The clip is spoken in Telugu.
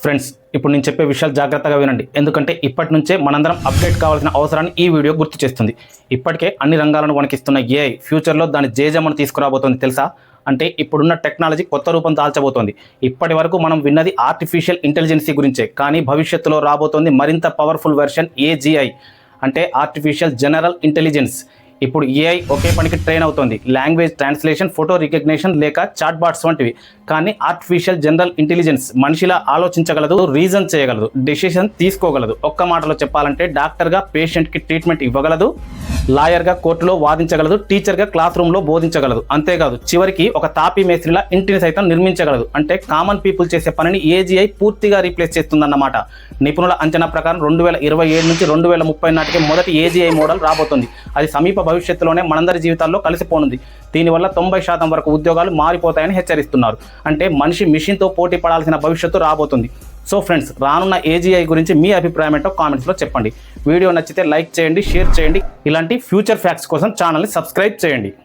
ఫ్రెండ్స్, ఇప్పుడు నేను చెప్పే విషయాలు జాగ్రత్తగా వినండి. ఎందుకంటే ఇప్పటి నుంచే మనందరం అప్డేట్ కావాల్సిన అవసరాన్ని ఈ వీడియో గుర్తు చేస్తుంది. ఇప్పటికే అన్ని రంగాలను వణికిస్తున్న ఏఐ ఫ్యూచర్లో దాని జేజమ్మను తీసుకురాబోతోంది తెలుసా? అంటే ఇప్పుడున్న టెక్నాలజీ కొత్త రూపం దాల్చబోతోంది. ఇప్పటి వరకు మనం విన్నది ఆర్టిఫిషియల్ ఇంటెలిజెన్సీ గురించే, కానీ భవిష్యత్తులో రాబోతోంది మరింత పవర్ఫుల్ వెర్షన్ ఏజీఐ, అంటే ఆర్టిఫిషియల్ జనరల్ ఇంటెలిజెన్స్. ఇప్పుడు ఏఐ ఒకే పనికి ట్రైన్ అవుతోంది, లాంగ్వేజ్ ట్రాన్స్లేషన్, ఫోటో రికగ్నిషన్ లేక చాట్ బాట్స్ వంటివి. కానీ ఆర్టిఫిషియల్ జనరల్ ఇంటెలిజెన్స్ మనిషిలా ఆలోచించగలదు, రీజన్ చేయగలదు, డెసిషన్ తీసుకోగలదు. ఒక్క మాటలో చెప్పాలంటే డాక్టర్గా పేషెంట్కి ట్రీట్మెంట్ ఇవ్వగలదు, లాయర్గా కోర్టులో వాదించగలదు, టీచర్గా క్లాస్ రూమ్లో బోధించగలదు. అంతేకాదు, చివరికి ఒక తాపీ మేస్త్రిలా ఇంటిని సైతం నిర్మించగలదు. అంటే కామన్ పీపుల్ చేసే పనిని ఏజీఐ పూర్తిగా రీప్లేస్ చేస్తుందన్నమాట. నిపుణుల అంచనా ప్రకారం 2027 నుంచి 2030 నాటికి మొదటి ఏజీఐ మోడల్ రాబోతుంది. అది సమీప భవిష్యత్తులోనే మనందరి జీవితాల్లో కలిసిపోనుంది. దీనివల్ల 90% వరకు ఉద్యోగాలు మారిపోతాయని హెచ్చరిస్తున్నారు. అంటే మనిషి మిషన్తో పోటీ పడాల్సిన భవిష్యత్తు రాబోతుంది. సో ఫ్రెండ్స్, రానున్న ఏజీఐ గురించి మీ అభిప్రాయం ఏంటో కామెంట్స్లో చెప్పండి. వీడియో నచ్చితే లైక్ చేయండి, షేర్ చేయండి. ఇలాంటి ఫ్యూచర్ ఫ్యాక్ట్స్ కోసం ఛానల్ని సబ్స్క్రైబ్ చేయండి.